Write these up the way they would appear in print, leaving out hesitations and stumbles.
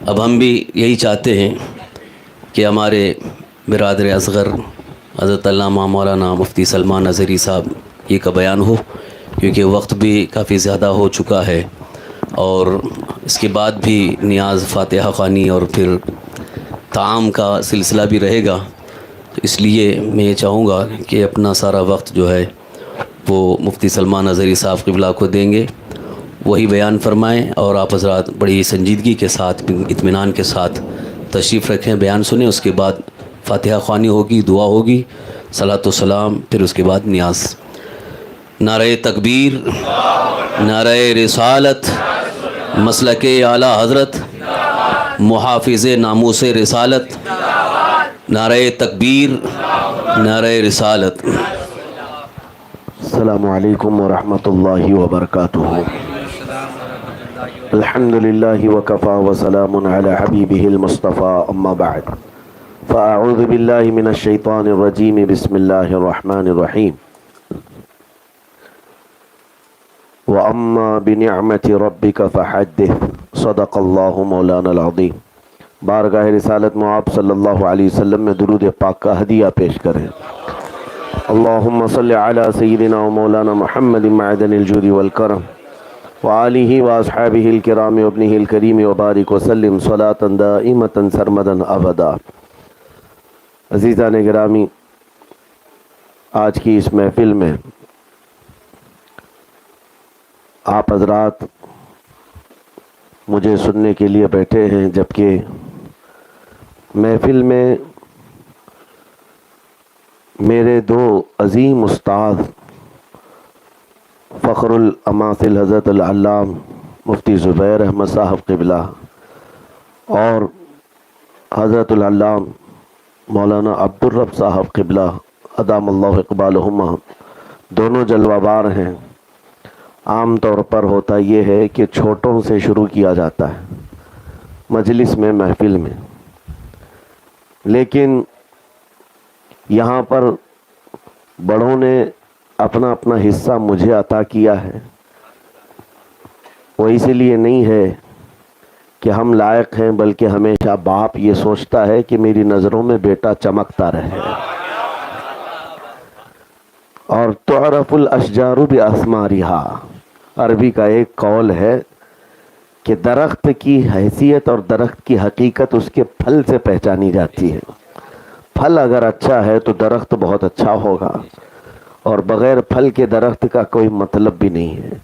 اب ہم بھی یہی چاہتے ہیں کہ ہمارے برادر اصغر حضرت علامہ مولانا مفتی سلمان اظہری صاحب یہ کا بیان ہو، کیونکہ وقت بھی کافی زیادہ ہو چکا ہے اور اس کے بعد بھی نیاز فاتحہ خوانی اور پھر طعام کا سلسلہ بھی رہے گا. تو اس لیے میں یہ چاہوں گا کہ اپنا سارا وقت جو ہے وہ مفتی سلمان اظہری صاحب قبلہ کو دیں گے، وہی بیان فرمائیں اور آپ حضرات بڑی سنجیدگی کے ساتھ اطمینان کے ساتھ تشریف رکھیں، بیان سنیں. اس کے بعد فاتحہ خوانی ہوگی، دعا ہوگی، صلاۃ و سلام، پھر اس کے بعد نیاز. نعرہ تکبیر، نعرہ رسالت، مسلک اعلیٰ حضرت، محافظ ناموس رسالت، نعرہ تکبیر، نعرہ رسالت. السلام علیکم ورحمۃ اللہ وبرکاتہ. الحمد للہ وکفا وسلام علی حبیبہ المصطفیٰ، اما بعد فاعوذ باللہ من الشیطان الرجیم، بسم اللہ الرحمن الرحیم. وَأَمَّا بِنِعْمَةِ رَبِّكَ فَحَدِّثْ، صدق اللہ مولانا العظیم. بارگاہ رسالت میں آپ صلی اللہ علیہ وسلم میں درود پاک کا ہدیہ پیش کریں. اللہم صلی علی سیدنا و مولانا محمد معدن الجود والکرم وآلہ واصحابہ الکرام وابنہ الکریم وبارک وسلم صلاة دائمة سرمدا ابدا. عزیزان گرامی، آج کی اس محفل میں آپ حضرات مجھے سننے کے لیے بیٹھے ہیں، جبکہ محفل میں میرے دو عظیم استاد فخر الاماثل حضرت العلام مفتی زبیر احمد صاحب قبلہ اور حضرت العلام مولانا عبدالرب صاحب قبلہ ادام اللہ اقبالہما دونوں جلوہ بار ہیں. عام طور پر ہوتا یہ ہے کہ چھوٹوں سے شروع کیا جاتا ہے مجلس میں، محفل میں، لیکن یہاں پر بڑوں نے اپنا اپنا حصہ مجھے عطا کیا ہے. وہ اسی لیے نہیں ہے کہ ہم لائق ہیں، بلکہ ہمیشہ باپ یہ سوچتا ہے کہ میری نظروں میں بیٹا چمکتا رہے. اور تعرف الاشجار باسمارہا، عربی کا ایک قول ہے کہ درخت کی حیثیت اور درخت کی حقیقت اس کے پھل سے پہچانی جاتی ہے. پھل اگر اچھا ہے تو درخت بہت اچھا ہوگا، اور بغیر پھل کے درخت کا کوئی مطلب بھی نہیں ہے.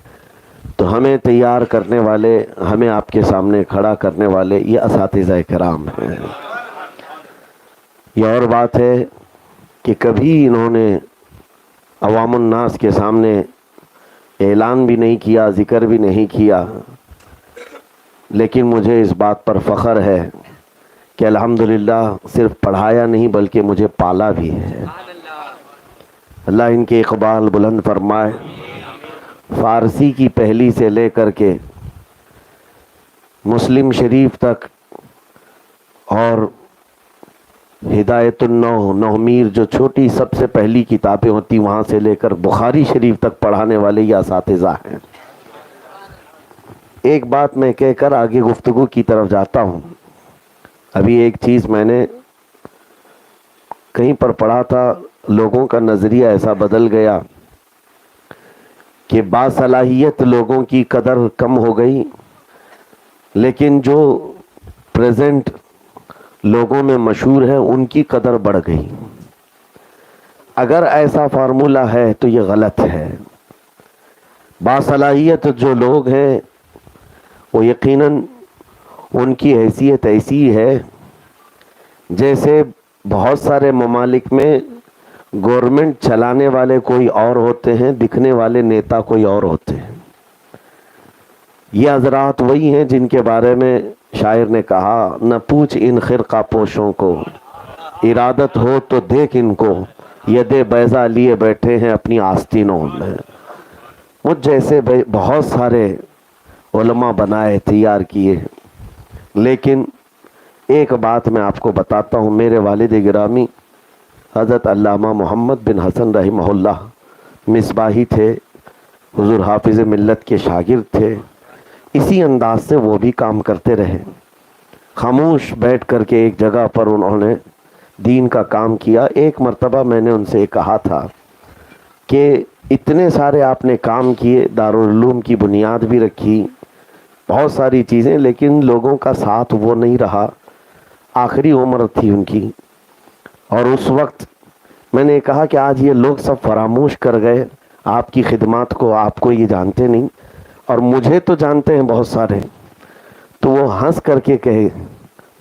تو ہمیں تیار کرنے والے، ہمیں آپ کے سامنے کھڑا کرنے والے یہ اساتذہ کرام ہیں. یہ اور بات ہے کہ کبھی انہوں نے عوام الناس کے سامنے اعلان بھی نہیں کیا، ذکر بھی نہیں کیا، لیکن مجھے اس بات پر فخر ہے کہ الحمدللہ صرف پڑھایا نہیں بلکہ مجھے پالا بھی ہے. اللہ ان کے اقبال بلند فرمائے. فارسی کی پہلی سے لے کر کے مسلم شریف تک اور ہدایت نو میر جو چھوٹی سب سے پہلی کتابیں ہوتی وہاں سے لے کر بخاری شریف تک پڑھانے والے یہ اساتذہ ہیں. ایک بات میں کہہ کر آگے گفتگو کی طرف جاتا ہوں. ابھی ایک چیز میں نے کہیں پر پڑھا تھا، لوگوں کا نظریہ ایسا بدل گیا کہ باصلاحیت لوگوں کی قدر کم ہو گئی، لیکن جو پریزنٹ لوگوں میں مشہور ہے ان کی قدر بڑھ گئی. اگر ایسا فارمولہ ہے تو یہ غلط ہے. باصلاحیت جو لوگ ہیں وہ یقیناً ان کی حیثیت ایسی ہے جیسے بہت سارے ممالک میں گورنمنٹ چلانے والے کوئی اور ہوتے ہیں، دکھنے والے نیتا کوئی اور ہوتے ہیں. یہ حضرات وہی ہیں جن کے بارے میں شاعر نے کہا، نہ پوچھ ان خرقہ پوشوں کو، ارادت ہو تو دیکھ ان کو، ید بیضا لیے بیٹھے ہیں اپنی آستینوں میں. مجھ جیسے بہت سارے علماء بنائے، تیار کیے، لیکن ایک بات میں آپ کو بتاتا ہوں. میرے والد گرامی حضرت علامہ محمد بن حسن رحمہ اللہ مصباحی تھے، حضور حافظ ملت کے شاگرد تھے. اسی انداز سے وہ بھی کام کرتے رہے. خاموش بیٹھ کر کے ایک جگہ پر انہوں نے دین کا کام کیا. ایک مرتبہ میں نے ان سے کہا تھا کہ اتنے سارے آپ نے کام کیے, دارالعلوم کی بنیاد بھی رکھی, بہت ساری چیزیں, لیکن لوگوں کا ساتھ وہ نہیں رہا. آخری عمر تھی ان کی, اور اس وقت میں نے کہا کہ آج یہ لوگ سب فراموش کر گئے آپ کی خدمات کو, آپ کو یہ جانتے نہیں, اور مجھے تو جانتے ہیں بہت سارے. تو وہ ہنس کر کے کہے,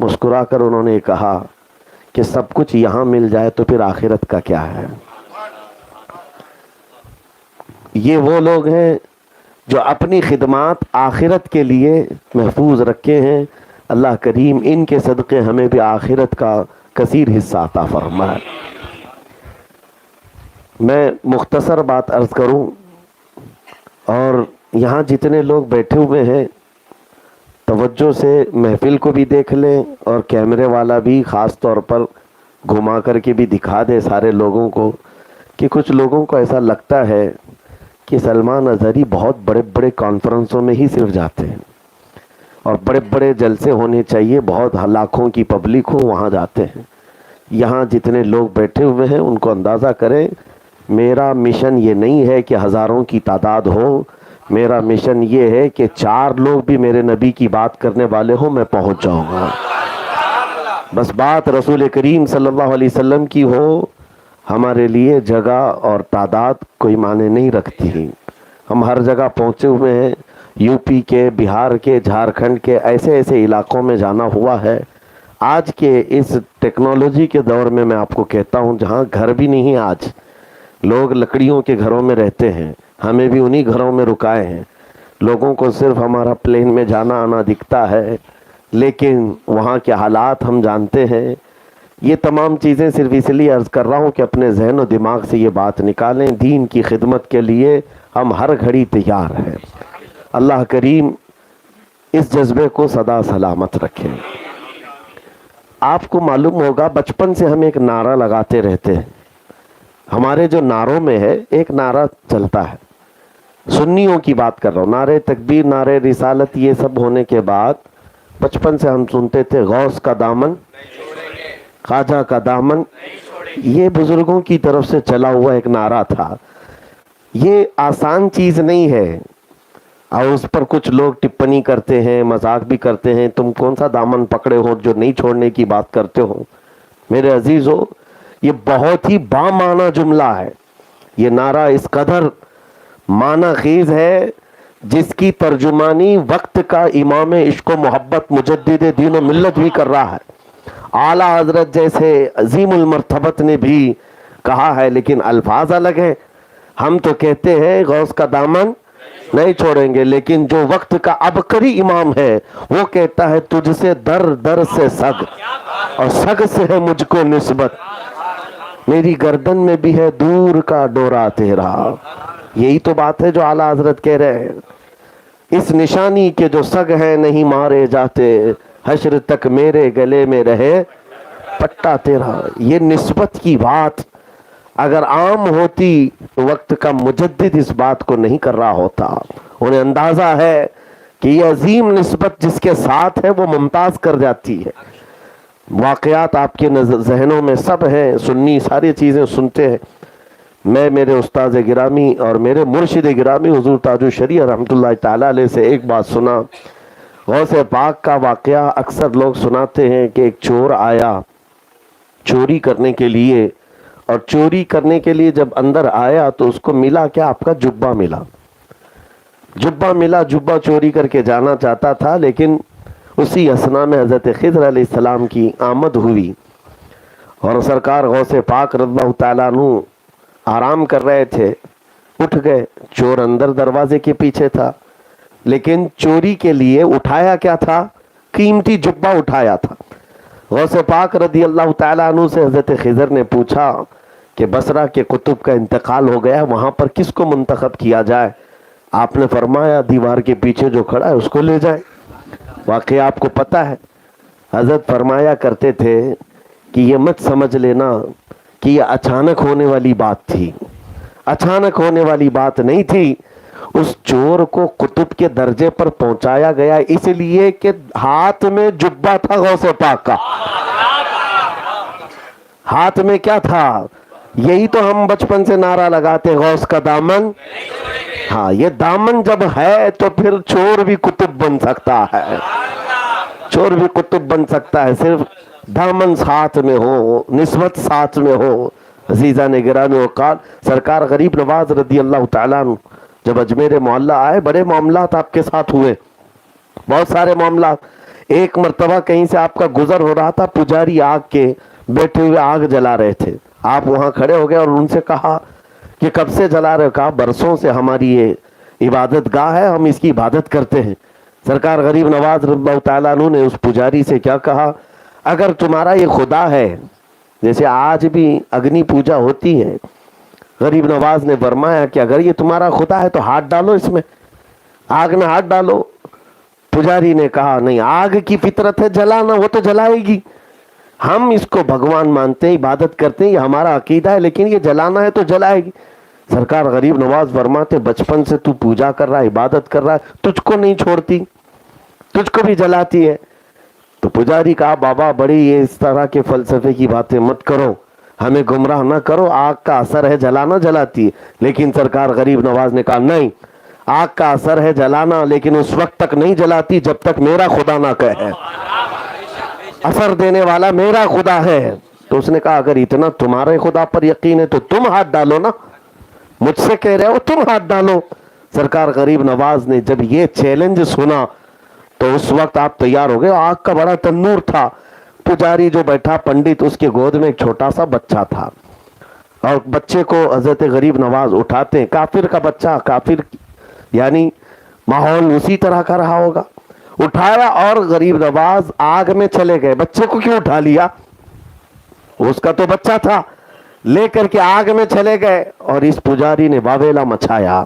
مسکرا کر انہوں نے کہا کہ سب کچھ یہاں مل جائے تو پھر آخرت کا کیا ہے. یہ وہ لوگ ہیں جو اپنی خدمات آخرت کے لیے محفوظ رکھے ہیں. اللہ کریم ان کے صدقے ہمیں بھی آخرت کا کثیر حصہ عطا فرمائے. میں مختصر بات عرض کروں, اور یہاں جتنے لوگ بیٹھے ہوئے ہیں توجہ سے محفل کو بھی دیکھ لیں, اور کیمرے والا بھی خاص طور پر گھما کر کے بھی دکھا دے سارے لوگوں کو, کہ کچھ لوگوں کو ایسا لگتا ہے کہ سلمان اظہری بہت بڑے بڑے کانفرنسوں میں ہی صرف جاتے ہیں, اور بڑے بڑے جلسے ہونے چاہیے, بہت لاکھوں کی پبلک ہو وہاں جاتے ہیں. یہاں جتنے لوگ بیٹھے ہوئے ہیں ان کو اندازہ کریں, میرا مشن یہ نہیں ہے کہ ہزاروں کی تعداد ہو, میرا مشن یہ ہے کہ 4 لوگ بھی میرے نبی کی بات کرنے والے ہوں, میں پہنچ جاؤں گا. بس بات رسول کریم صلی اللہ علیہ وسلم کی ہو, ہمارے لیے جگہ اور تعداد کوئی معنی نہیں رکھتی. ہم ہر جگہ پہنچے ہوئے ہیں, یو پی کے, بہار کے, جھارکھنڈ کے, ایسے ایسے علاقوں میں جانا ہوا ہے. آج کے اس ٹیکنالوجی کے دور میں آپ کو کہتا ہوں, جہاں گھر بھی نہیں, آج لوگ لکڑیوں کے گھروں میں رہتے ہیں, ہمیں بھی انہی گھروں میں رکائے ہیں. لوگوں کو صرف ہمارا پلین میں جانا آنا دکھتا ہے, لیکن وہاں کے حالات ہم جانتے ہیں. یہ تمام چیزیں صرف اس لیے عرض کر رہا ہوں کہ اپنے ذہن و دماغ سے یہ بات نکالیں, دین کی خدمت کے لیے ہم ہر گھڑی تیار ہیں. اللہ کریم اس جذبے کو سدا سلامت رکھے. آپ کو معلوم ہوگا بچپن سے ہم ایک نعرہ لگاتے رہتے ہیں. ہمارے جو نعروں میں ہے ایک نعرہ چلتا ہے, سنیوں کی بات کر رہا ہوں, نعرے تکبیر, نعرے رسالت, یہ سب ہونے کے بعد بچپن سے ہم سنتے تھے غوث کا دامن, خواجہ کا دامن. یہ بزرگوں کی طرف سے چلا ہوا ایک نعرہ تھا. یہ آسان چیز نہیں ہے, اور اس پر کچھ لوگ ٹپنی کرتے ہیں, مذاق بھی کرتے ہیں, تم کون سا دامن پکڑے ہو جو نہیں چھوڑنے کی بات کرتے ہو. میرے عزیزو, یہ بہت ہی بامعنی جملہ ہے. یہ نعرہ اس قدر معنی خیز ہے جس کی ترجمانی وقت کا امام عشق و محبت مجدد دین و ملت بھی کر رہا ہے. اعلیٰ حضرت جیسے عظیم المرتبت نے بھی کہا ہے, لیکن الفاظ الگ ہیں. ہم تو کہتے ہیں غوث کا دامن نہیں چھوڑیں گے, لیکن جو وقت کا عبقری امام ہے وہ کہتا ہے تجھ سے در در سے سگ, اور سگ سے ہے مجھ کو نسبت, میری گردن میں بھی ہے دور کا ڈورا تیرا. یہی تو بات ہے جو اعلیٰ حضرت کہہ رہے ہیں. اس نشانی کے جو سگ ہیں نہیں مارے جاتے, حشر تک میرے گلے میں رہے پٹا تیرا. یہ نسبت کی بات اگر عام ہوتی تو وقت کا مجدد اس بات کو نہیں کر رہا ہوتا. انہیں اندازہ ہے کہ یہ عظیم نسبت جس کے ساتھ ہے وہ ممتاز کر جاتی ہے. واقعات آپ کے ذہنوں میں سب ہیں, سنی ساری چیزیں سنتے ہیں. میں میرے استاذ گرامی اور میرے مرشد گرامی حضور تاج الشریعہ رحمۃ اللہ تعالیٰ علیہ سے ایک بات سنا. غوث پاک کا واقعہ اکثر لوگ سناتے ہیں کہ ایک چور آیا چوری کرنے کے لیے, اور چوری کرنے کے لیے جب اندر آیا تو اس کو ملا کیا, آپ کا جبہ ملا. جبہ ملا, جبہ چوری کر کے جانا چاہتا تھا, لیکن اسی اسنا میں حضرت خضر علیہ السلام کی آمد ہوئی, اور سرکار غوث پاک رضی اللہ تعالیٰ عنہ آرام کر رہے تھے. اٹھ گئے, چور اندر دروازے کے پیچھے تھا, لیکن چوری کے لیے اٹھایا کیا تھا, قیمتی جبہ اٹھایا تھا. غوث پاک رضی اللہ تعالیٰ عنہ سے حضرت خضر نے پوچھا کہ بصرہ کے قطب کا انتقال ہو گیا, وہاں پر کس کو منتخب کیا جائے؟ آپ نے فرمایا دیوار کے پیچھے جو کھڑا ہے اس کو لے جائے. واقعہ آپ کو پتہ ہے, حضرت فرمایا کرتے تھے کہ یہ مت سمجھ لینا کہ یہ اچانک ہونے والی بات تھی. اچانک ہونے والی بات نہیں تھی. اس چور کو قطب کے درجے پر پہنچایا گیا اس لیے کہ ہاتھ میں جبہ تھا غوث پاک کا. ہاتھ میں کیا تھا؟ یہی تو ہم بچپن سے نعرہ لگاتے، غوث کا دامن. ہاں، یہ دامن جب ہے تو پھر چور بھی قطب بن سکتا ہے، چور بھی قطب بن سکتا ہے، صرف دامن ساتھ میں ہو، نسبت ساتھ میں ہو. عزیزان گرامی اوقات، سرکار غریب نواز رضی اللہ تعالیٰ عنہ جب اجمیر معلیٰ آئے، بڑے معاملات آپ کے ساتھ ہوئے، بہت سارے معاملات. ایک مرتبہ کہیں سے آپ کا گزر ہو رہا تھا، پجاری آگ کے بیٹھے ہوئے آگ جلا رہے تھے. آپ وہاں کھڑے ہو گئے اور ان سے کہا کہ کب سے جلا رہے ہو؟ کہا برسوں سے ہماری یہ عبادت گاہ ہے، ہم اس کی عبادت کرتے ہیں. سرکار غریب نواز رضی اللہ تعالیٰ عنہ نے اس پجاری سے کیا کہا؟ اگر تمہارا یہ خدا ہے، جیسے آج بھی اگنی پوجا ہوتی ہے، غریب نواز نے فرمایا کہ اگر یہ تمہارا خدا ہے تو ہاتھ ڈالو اس میں، آگ میں ہاتھ ڈالو. پجاری نے کہا نہیں، آگ کی فطرت ہے جلانا، وہ تو جلائے گی. ہم اس کو بھگوان مانتے ہیں، عبادت کرتے ہیں، یہ ہمارا عقیدہ ہے، لیکن یہ جلانا ہے تو جلائے گی. سرکار غریب نواز فرماتے بچپن سے تو پوجا کر رہا ہے، عبادت کر رہا ہے، تجھ کو نہیں چھوڑتی، تجھ کو بھی جلاتی ہے. تو پجاری کہا بابا بڑی یہ اس طرح کے فلسفے کی باتیں مت کرو، ہمیں گمراہ نہ کرو، آگ کا اثر ہے جلانا، جلاتی ہے. لیکن سرکار غریب نواز نے کہا نہیں، آگ کا اثر ہے جلانا، لیکن اس وقت تک نہیں جلاتی جب تک میرا خدا نہ کہے. اثر دینے والا میرا خدا ہے. تو اس نے کہا اگر اتنا تمہارے خدا پر یقین ہے تو تم ہاتھ ڈالو نا، مجھ سے کہہ رہے ہو تم ہاتھ ڈالو. سرکار غریب نواز نے جب یہ چیلنج سنا تو اس وقت آپ تیار ہو گئے. آگ کا بڑا تنور تھا. پجاری جو بیٹھا پنڈت، اس کے گود میں ایک چھوٹا سا بچہ تھا، اور بچے کو حضرت غریب نواز اٹھاتے ہیں. کافر کا بچہ، کافر یعنی ماحول اسی طرح کا رہا ہوگا. اٹھایا اور غریب نواز آگ میں چلے گئے. بچے کو کیوں اٹھا لیا؟ اس کا تو بچہ تھا. لے کر کے آگ میں چلے گئے اور اس پجاری نے واویلا مچایا.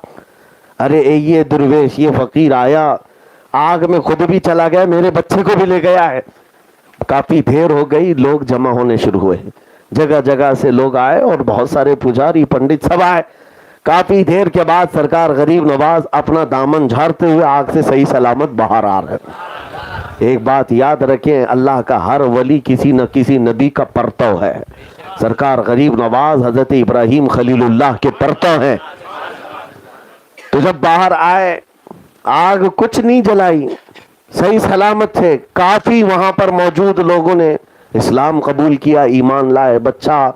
ارے یہ درویش، یہ فقیر آیا، آگ میں خود بھی چلا گیا، میرے بچے کو بھی لے گیا ہے. کافی دیر ہو گئی، لوگ جمع ہونے شروع ہوئے، جگہ جگہ سے لوگ آئے اور بہت سارے پجاری پنڈت سب آئے. کافی دیر کے بعد سرکار غریب نواز اپنا دامن جھاڑتے ہوئے آگ سے صحیح سلامت باہر آ رہے. ایک بات یاد رکھیں، اللہ کا ہر ولی کسی نہ کسی نبی کا پرتو ہے. سرکار غریب نواز حضرت ابراہیم خلیل اللہ کے پرتو ہیں. تو جب باہر آئے، آگ کچھ نہیں جلائی، صحیح سلامت تھے. کافی وہاں پر موجود لوگوں نے اسلام قبول کیا، ایمان لائے. بچہ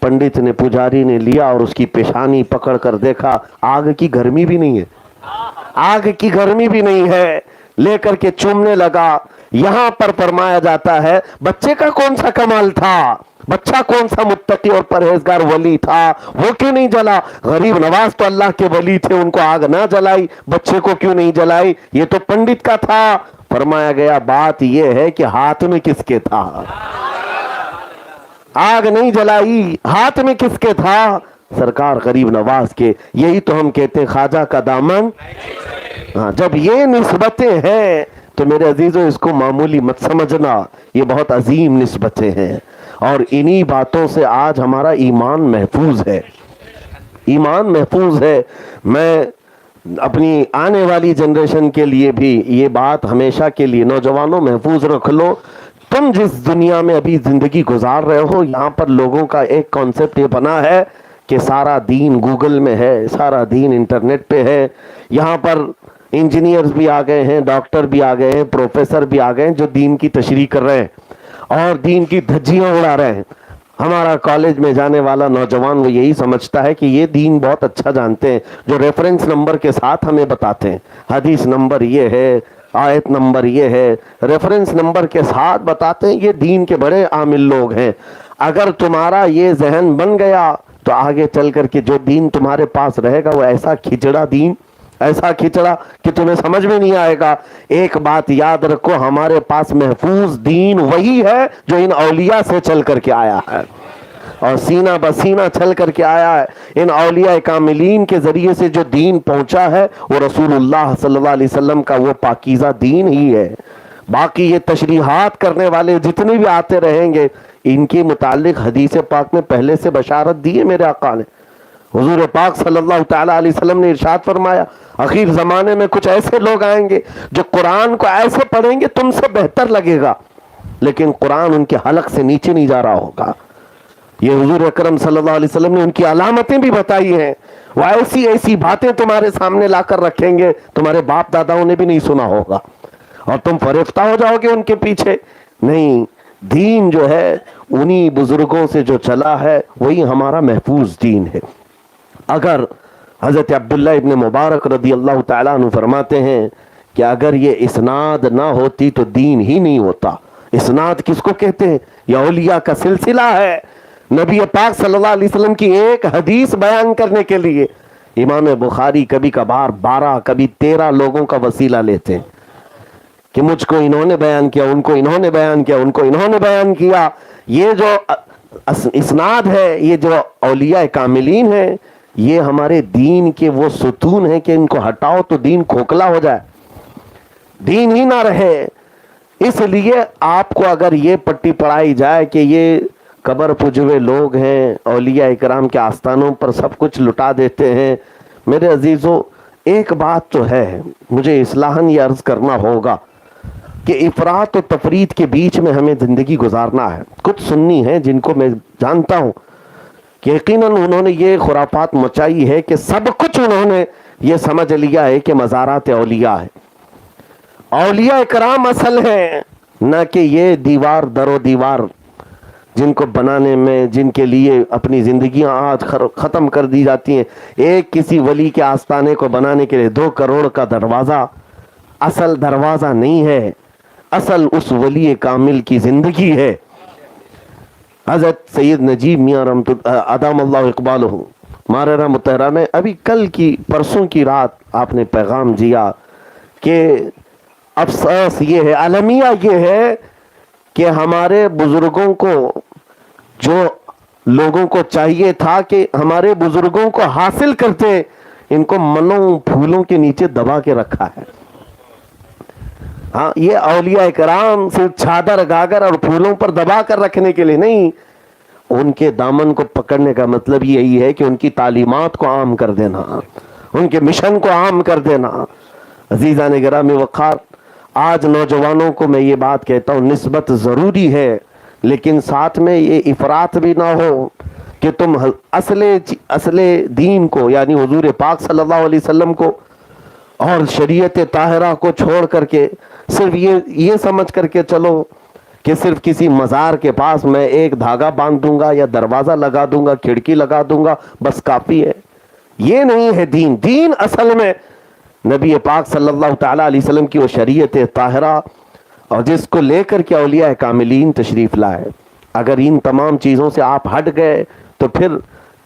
پنڈت نے، پجاری نے لیا اور اس کی پیشانی پکڑ کر دیکھا، آگ کی گرمی بھی نہیں ہے، آگ کی گرمی بھی نہیں ہے. لے کر کے چومنے لگا. یہاں پر فرمایا جاتا ہے بچے کا کون سا کمال تھا، بچہ کون سا متقی اور پرہیزگار ولی تھا، وہ کیوں نہیں جلا؟ غریب نواز تو اللہ کے ولی تھے، ان کو آگ نہ جلائی، بچے کو کیوں نہیں جلائی؟ یہ تو پنڈت کا تھا. فرمایا گیا بات یہ ہے کہ ہاتھ میں کس کے تھا؟ آگ نہیں جلائی، ہاتھ میں کس کے تھا؟ سرکار غریب نواز کے. یہی تو ہم کہتے ہیں خواجہ کا دامن. ہاں، جب یہ نسبتیں ہیں تو میرے عزیزوں اس کو معمولی مت سمجھنا، یہ بہت عظیم نسبتیں ہیں، اور انہی باتوں سے آج ہمارا ایمان محفوظ ہے، ایمان محفوظ ہے. میں اپنی آنے والی جنریشن کے لیے بھی یہ بات ہمیشہ کے لیے، نوجوانوں محفوظ رکھ لو. تم جس دنیا میں ابھی زندگی گزار رہے ہو، یہاں پر لوگوں کا ایک کانسیپٹ یہ بنا ہے کہ سارا دین گوگل میں ہے، سارا دین انٹرنیٹ پہ ہے. یہاں پر انجینئرز بھی آ گئے ہیں، ڈاکٹر بھی آ گئے ہیں، پروفیسر بھی آ گئے ہیں جو دین کی تشریح کر رہے ہیں اور دین کی دھجیاں اڑا رہے ہیں. ہمارا کالج میں جانے والا نوجوان وہ یہی سمجھتا ہے کہ یہ دین بہت اچھا جانتے ہیں، جو ریفرنس نمبر کے ساتھ ہمیں بتاتے ہیں، حدیث نمبر یہ ہے، آیت نمبر یہ ہے، ریفرنس نمبر کے ساتھ بتاتے ہیں. یہ دین کے بڑے عامل لوگ ہیں. اگر تمہارا یہ ذہن بن گیا تو آگے چل کر کے جو دین تمہارے پاس رہے گا وہ ایسا کھچڑا دین، ایسا کھچڑا کہ تمہیں سمجھ میں نہیں آئے گا. ایک بات یاد رکھو، ہمارے پاس محفوظ دین وہی ہے جو ان اولیاء سے چل کر کے آیا ہے اور سینہ بسینہ چل کر کے آیا ہے. ان اولیاء کاملین کے ذریعے سے جو دین پہنچا ہے وہ رسول اللہ صلی اللہ علیہ وسلم کا وہ پاکیزہ دین ہی ہے. باقی یہ تشریحات کرنے والے جتنے بھی آتے رہیں گے، ان کے متعلق حدیث پاک میں پہلے سے بشارت دی ہے میرے آقا نے. حضور پاک صلی اللہ تعالیٰ علیہ وسلم نے ارشاد فرمایا آخر زمانے میں کچھ ایسے لوگ آئیں گے جو قرآن کو ایسے پڑھیں گے تم سے بہتر لگے گا، لیکن قرآن ان کے حلق سے نیچے نہیں جا رہا ہوگا۔ یہ حضور اکرم صلی اللہ علیہ وسلم نے ان کی علامتیں بھی بتائی ہیں، وہ ایسی ایسی باتیں تمہارے سامنے لا کر رکھیں گے تمہارے باپ داداؤں نے بھی نہیں سنا ہوگا، اور تم فریفتہ ہو جاؤ گے ان کے پیچھے۔ نہیں، دین جو ہے انہی بزرگوں سے جو چلا ہے وہی ہمارا محفوظ دین ہے۔ اگر حضرت عبداللہ ابن مبارک رضی اللہ تعالیٰ عنہ فرماتے ہیں کہ اگر یہ اسناد نہ ہوتی تو دین ہی نہیں ہوتا۔ اسناد کس کو کہتے ہیں؟ یہ اولیاء کا سلسلہ ہے۔ نبی پاک صلی اللہ علیہ وسلم کی ایک حدیث بیان کرنے کے لیے امام بخاری کبھی کبھار 12 کبھی 13 لوگوں کا وسیلہ لیتے ہیں کہ مجھ کو انہوں نے بیان کیا، ان کو انہوں نے بیان کیا، ان کو انہوں نے بیان کیا۔ یہ جو اسناد ہے، یہ جو اولیاء کاملین ہیں، یہ ہمارے دین کے وہ ستون ہیں کہ ان کو ہٹاؤ تو دین کھوکھلا ہو جائے، دین ہی نہ رہے۔ اس لیے آپ کو اگر یہ پٹی پڑھائی جائے کہ یہ قبر پجوے لوگ ہیں، اولیاء اکرام کے آستانوں پر سب کچھ لٹا دیتے ہیں، میرے عزیزو ایک بات تو ہے، مجھے اصلاحاً یہ عرض کرنا ہوگا کہ افراط و تفریط کے بیچ میں ہمیں زندگی گزارنا ہے۔ کچھ سنی ہیں جن کو میں جانتا ہوں کہ یقیناً انہوں نے یہ خرافات مچائی ہے کہ سب کچھ انہوں نے یہ سمجھ لیا ہے کہ مزارات اولیاء ہے۔ اولیاء کرام اصل ہیں، نہ کہ یہ دیوار در و دیوار جن کو بنانے میں، جن کے لیے اپنی زندگیاں آج ختم کر دی جاتی ہیں۔ ایک کسی ولی کے آستانے کو بنانے کے لیے 2 کروڑ کا دروازہ اصل دروازہ نہیں ہے، اصل اس ولی کامل کی زندگی ہے۔ حضرت سید نجیب میاں رحمۃ ادام اللہ اقبالہ ماررہ مطہرہ میں ابھی کل کی پرسوں کی رات آپ نے پیغام دیا کہ افسوس یہ ہے، المیہ یہ ہے کہ ہمارے بزرگوں کو، جو لوگوں کو چاہیے تھا کہ ہمارے بزرگوں کو حاصل کرتے، ان کو منوں پھولوں کے نیچے دبا کے رکھا ہے۔ ہاں، یہ اولیاء کرام صرف چادر گاگر اور پھولوں پر دبا کر رکھنے کے لیے نہیں، ان کے دامن کو پکڑنے کا مطلب یہی ہے کہ ان کی تعلیمات کو عام کر دینا، ان کے مشن کو عام کر دینا۔ عزیزان گرامی وقار، آج نوجوانوں کو میں یہ بات کہتا ہوں، نسبت ضروری ہے لیکن ساتھ میں یہ افراط بھی نہ ہو کہ تم اصل دین کو یعنی حضور پاک صلی اللہ علیہ وسلم کو اور شریعت طاہرہ کو چھوڑ کر کے صرف یہ سمجھ کر کے چلو کہ صرف کسی مزار کے پاس میں ایک دھاگا باندھ دوں گا یا دروازہ لگا دوں گا، کھڑکی لگا دوں گا، بس کافی ہے۔ یہ نہیں ہے دین۔ دین اصل میں نبی پاک صلی اللہ تعالیٰ علیہ وسلم کی وہ شریعت طاہرہ اور جس کو لے کر کے اولیاء کاملین تشریف لائے۔ اگر ان تمام چیزوں سے آپ ہٹ گئے تو پھر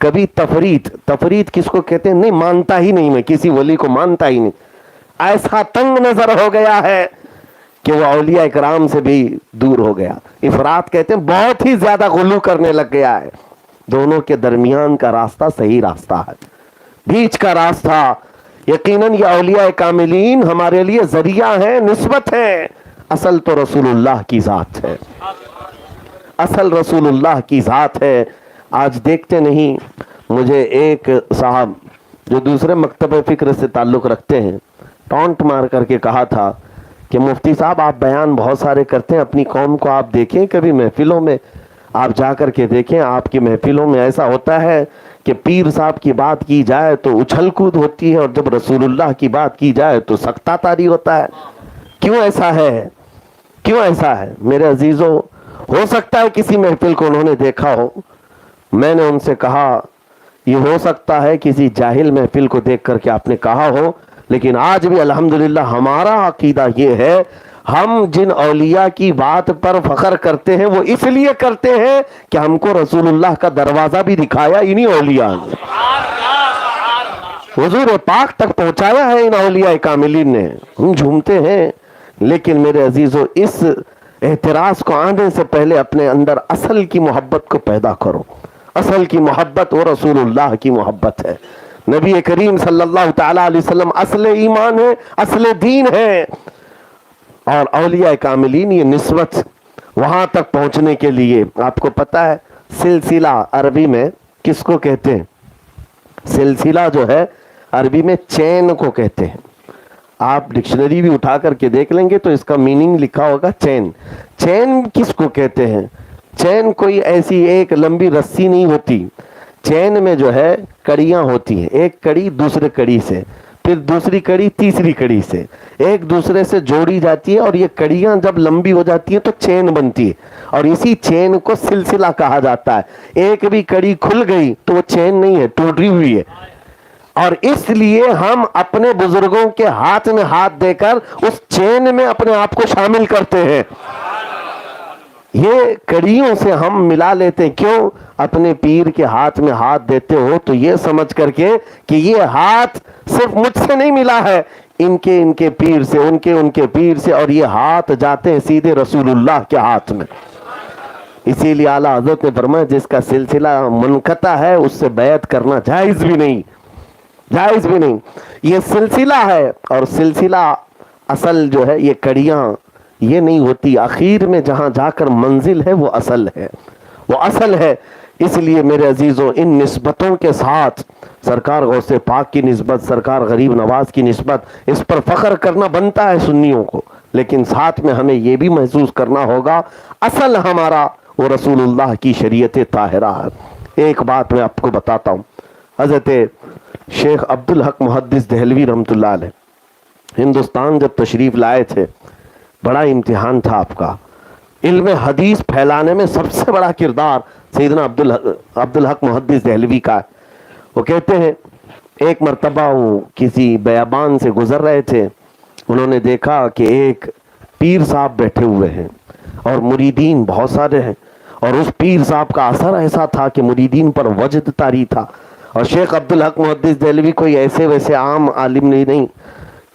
کبھی تفریط کس کو کہتے ہیں؟ نہیں مانتا ہی نہیں، میں کسی ولی کو مانتا ہی نہیں، ایسا تنگ نظر ہو گیا ہے کہ وہ اولیاء کرام سے بھی دور ہو گیا۔ افراط کہتے ہیں بہت ہی زیادہ غلو کرنے لگ گیا ہے۔ دونوں کے درمیان کا راستہ صحیح راستہ ہے، بیچ کا راستہ۔ یقیناً یہ اولیاء کاملین ہمارے لیے ذریعہ ہیں، نسبت ہے، اصل تو رسول اللہ کی ذات ہے، اصل رسول اللہ کی ذات ہے۔ آج دیکھتے نہیں، مجھے ایک صاحب جو دوسرے مکتب فکر سے تعلق رکھتے ہیں ٹونٹ مار کر کے کہا تھا کہ مفتی صاحب آپ بیان بہت سارے کرتے ہیں، اپنی قوم کو آپ دیکھیں، کبھی محفلوں میں آپ جا کر کے دیکھیں، آپ کی محفلوں میں ایسا ہوتا ہے کہ پیر صاحب کی بات کی جائے تو اچھل کود ہوتی ہے اور جب رسول اللہ کی بات کی جائے تو سکتہ طاری ہوتا ہے۔ کیوں ایسا ہے؟ کیوں ایسا ہے میرے عزیزوں؟ ہو سکتا ہے کسی محفل کو انہوں نے دیکھا ہو، میں نے ان سے کہا یہ ہو سکتا ہے کسی جاہل محفل کو دیکھ کر کے آپ نے کہا ہو، لیکن آج بھی الحمدللہ ہمارا عقیدہ یہ ہے، ہم جن اولیاء کی بات پر فخر کرتے ہیں وہ اس لیے کرتے ہیں کہ ہم کو رسول اللہ کا دروازہ بھی دکھایا انہی اولیاء نے، حضور پاک تک پہنچایا ہے ان اولیاء کاملین نے۔ ہم جھومتے ہیں، لیکن میرے عزیزو اس اعتراض کو آنے سے پہلے اپنے اندر اصل کی محبت کو پیدا کرو۔ اصل کی محبت وہ رسول اللہ کی محبت ہے، نبی کریم صلی اللہ تعالیٰ علیہ وسلم اصل ایمان ہے، اصل دین ہے، اور اولیاء کاملین یہ نسبت وہاں تک پہنچنے کے لیے۔ آپ کو پتہ ہے سلسلہ عربی میں کس کو کہتے ہیں؟ سلسلہ جو ہے عربی میں چین کو کہتے ہیں. آپ ڈکشنری بھی اٹھا کر کے دیکھ لیں گے تو اس کا میننگ لکھا ہوگا چین. چین کس کو کہتے ہیں؟ چین کوئی ایسی ایک لمبی رسی نہیں ہوتی. چین میں جو ہے کڑیاں ہوتی ہیں, ایک کڑی دوسرے کڑی سے, پھر دوسری کڑی تیسری کڑی سے ایک دوسرے سے جوڑی جاتی ہے, اور یہ کڑیاں جب لمبی ہو جاتی ہیں تو چین بنتی ہے, اور اسی چین کو سلسلہ کہا جاتا ہے. ایک بھی کڑی کھل گئی تو وہ چین نہیں ہے, ٹوٹی ہوئی ہے. اور اس لیے ہم اپنے بزرگوں کے ہاتھ میں ہاتھ دے کر اس چین میں اپنے آپ کو شامل کرتے ہیں. یہ کڑیوں سے ہم ملا لیتے ہیں. کیوں؟ اپنے پیر کے ہاتھ میں ہاتھ دیتے ہو تو یہ سمجھ کر کے کہ یہ ہاتھ صرف مجھ سے نہیں ملا ہے, ان کے پیر سے, ان کے پیر سے, اور یہ ہاتھ جاتے ہیں سیدھے رسول اللہ کے ہاتھ میں. اسی لیے اعلیٰ حضرت نے فرمایا جس کا سلسلہ منقطع ہے اس سے بیعت کرنا جائز بھی نہیں, جائز بھی نہیں. یہ سلسلہ ہے, اور سلسلہ اصل جو ہے یہ کڑیاں یہ نہیں ہوتی, آخر میں جہاں جا کر منزل ہے وہ اصل ہے, وہ اصل ہے. اس لیے میرے عزیزوں ان نسبتوں کے ساتھ سرکار غوث پاک کی نسبت, سرکار غریب نواز کی نسبت, اس پر فخر کرنا بنتا ہے سنیوں کو, لیکن ساتھ میں ہمیں یہ بھی محسوس کرنا ہوگا اصل ہمارا وہ رسول اللہ کی شریعت طاہرہ ہے. ایک بات میں آپ کو بتاتا ہوں, حضرت شیخ عبدالحق محدث دہلوی رحمۃ اللہ علیہ ہندوستان جب تشریف لائے تھے, بڑا امتحان تھا آپ کا. علم حدیث پھیلانے میں سب سے بڑا کردار سیدنا عبدالحق محدث دہلوی کا ہے. وہ کہتے ہیں ایک مرتبہ وہ کسی بیابان سے گزر رہے تھے, انہوں نے دیکھا کہ ایک پیر صاحب بیٹھے ہوئے ہیں اور مریدین بہت سارے ہیں, اور اس پیر صاحب کا اثر ایسا تھا کہ مریدین پر وجد طاری تھا. اور شیخ عبدالحق محدث دہلوی کوئی ایسے ویسے عام عالم نہیں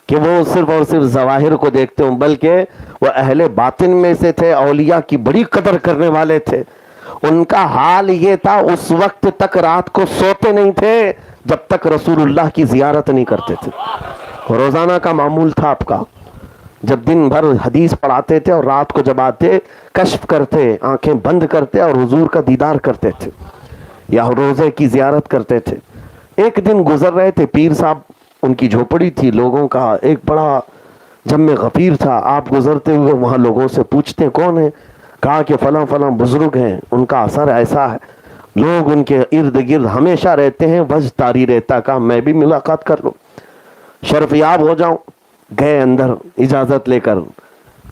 کہ وہ صرف اور صرف ظواہر کو دیکھتے ہوں, بلکہ وہ اہل باطن میں سے تھے, اولیاء کی بڑی قدر کرنے والے تھے. ان کا حال یہ تھا اس وقت تک رات کو سوتے نہیں تھے جب تک رسول اللہ کی زیارت نہیں کرتے تھے. روزانہ کا معمول تھا آپ کا, جب دن بھر حدیث پڑھاتے تھے اور رات کو جب آتے کشف کرتے, آنکھیں بند کرتے اور حضور کا دیدار کرتے تھے یا روزے کی زیارت کرتے تھے. ایک دن گزر رہے تھے, پیر صاحب ان کی جھوپڑی تھی, لوگوں کا ایک بڑا جم غفیر تھا. آپ گزرتے ہوئے وہاں لوگوں سے پوچھتے کون ہیں, کہا کہ فلاں فلاں بزرگ ہیں, ان کا اثر ایسا ہے, لوگ ان کے ارد گرد ہمیشہ رہتے ہیں, وجہ طاری رہتا. کہا میں بھی ملاقات کر لوں, شرف یاب ہو جاؤں. گئے اندر اجازت لے کر,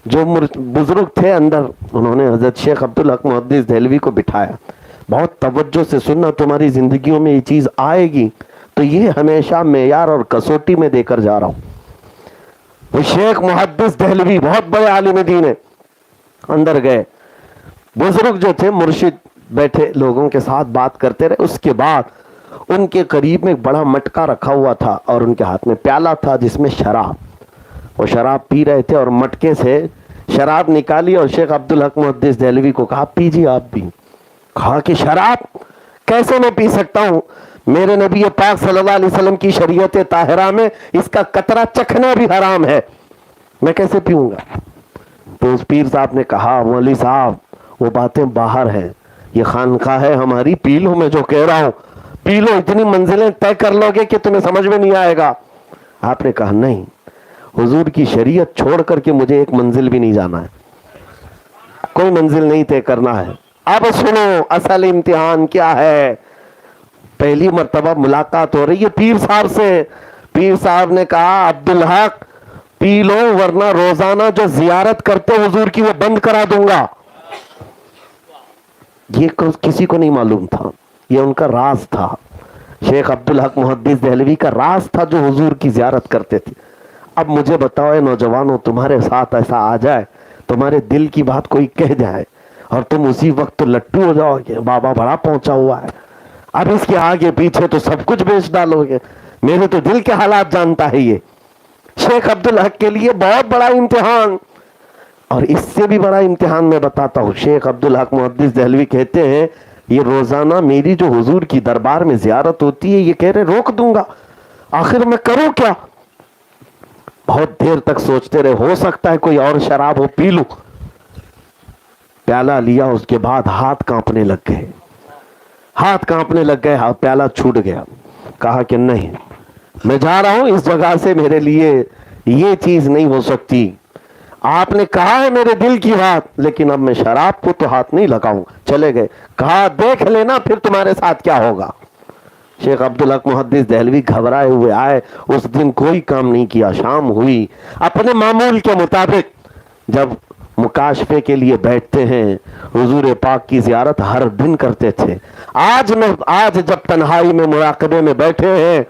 جو بزرگ تھے اندر, انہوں نے حضرت شیخ عبدالحق محدث دہلوی کو بٹھایا. بہت توجہ سے سننا, تمہاری زندگیوں میں یہ چیز آئے گی تو یہ ہمیشہ معیار اور کسوٹی میں دے کر جا رہا ہوں. وہ شیخ محدث دہلوی بہت بڑے عالم دین ہیں. اندر گئے, بزرگ جو تھے مرشد بیٹھے لوگوں کے ساتھ بات کرتے رہے. اس کے بعد ان کے قریب میں ایک بڑا مٹکا رکھا ہوا تھا اور ان کے ہاتھ میں پیالہ تھا جس میں شراب, وہ شراب پی رہے تھے, اور مٹکے سے شراب نکالی اور شیخ عبدالحق محدث دہلوی کو کہا پیجیے آپ بھی. کہا کہ شراب کیسے میں پی سکتا ہوں, میرے نبی پاک صلی اللہ علیہ وسلم کی شریعت طاہرہ میں اس کا قطرہ چکھنا بھی حرام ہے, میں کیسے پیوں گا. تو اس پیر صاحب نے کہا مولوی صاحب وہ باتیں باہر ہیں, یہ خانقاہ ہے ہماری, پی لو, میں جو کہہ رہا ہوں پی لو, اتنی منزلیں طے کر لو گے کہ تمہیں سمجھ میں نہیں آئے گا. آپ نے کہا نہیں, حضور کی شریعت چھوڑ کر کے مجھے ایک منزل بھی نہیں جانا ہے, کوئی منزل نہیں طے کرنا ہے. اب سنو اصل امتحان کیا ہے. پہلی مرتبہ ملاقات ہو رہی ہے پیر صاحب سے. پیر صاحب نے کہا عبدالحق پی لو ورنہ روزانہ جو زیارت کرتے حضور کی وہ بند کرا دوں گا. یہ کسی کو نہیں معلوم تھا, یہ ان کا راز تھا. شیخ عبدالحق محدث دہلوی کا راز تھا جو حضور کی زیارت کرتے تھے. اب مجھے بتاؤ اے نوجوانوں, تمہارے ساتھ ایسا آ جائے, تمہارے دل کی بات کوئی کہہ جائے اور تم اسی وقت تو لٹو ہو جاؤ گے, بابا بڑا پہنچا ہوا ہے, اب اس کے آگے پیچھے تو سب کچھ بیچ ڈالو گے. میرے تو دل کے حالات جانتا ہے یہ. شیخ عبدالحق کے لیے بہت بڑا امتحان, اور اس سے بھی بڑا امتحان میں بتاتا ہوں. شیخ عبدالحق محدث دہلوی کہتے ہیں یہ روزانہ میری جو حضور کی دربار میں زیارت ہوتی ہے, یہ کہہ رہے روک دوں گا, آخر میں کروں کیا. بہت دیر تک سوچتے رہے, ہو سکتا ہے کوئی اور شراب ہو, پی لوں. پیالہ لیا, اس کے بعد ہاتھ کانپنے لگ گئے, ہاتھ کانپنے لگ گئے, پیالہ چھوٹ گیا. کہا کہ نہیں، میں جا رہا ہوں اس جگہ سے، میرے لیے یہ چیز نہیں ہو سکتی، آپ نے کہا ہے میرے دل کی بات، لیکن اب میں شراب کو تو ہاتھ نہیں لگاؤں. چلے گئے. کہا دیکھ لینا پھر تمہارے ساتھ کیا ہوگا. شیخ عبدالحق محدث دہلوی گھبرائے ہوئے آئے. اس دن کوئی کام نہیں کیا. شام ہوئی، اپنے معمول کے مطابق جب مکاشفے کے لیے بیٹھتے ہیں، حضور پاک کی زیارت ہر دن کرتے تھے. آج جب تنہائی میں مراقبے میں بیٹھے ہیں،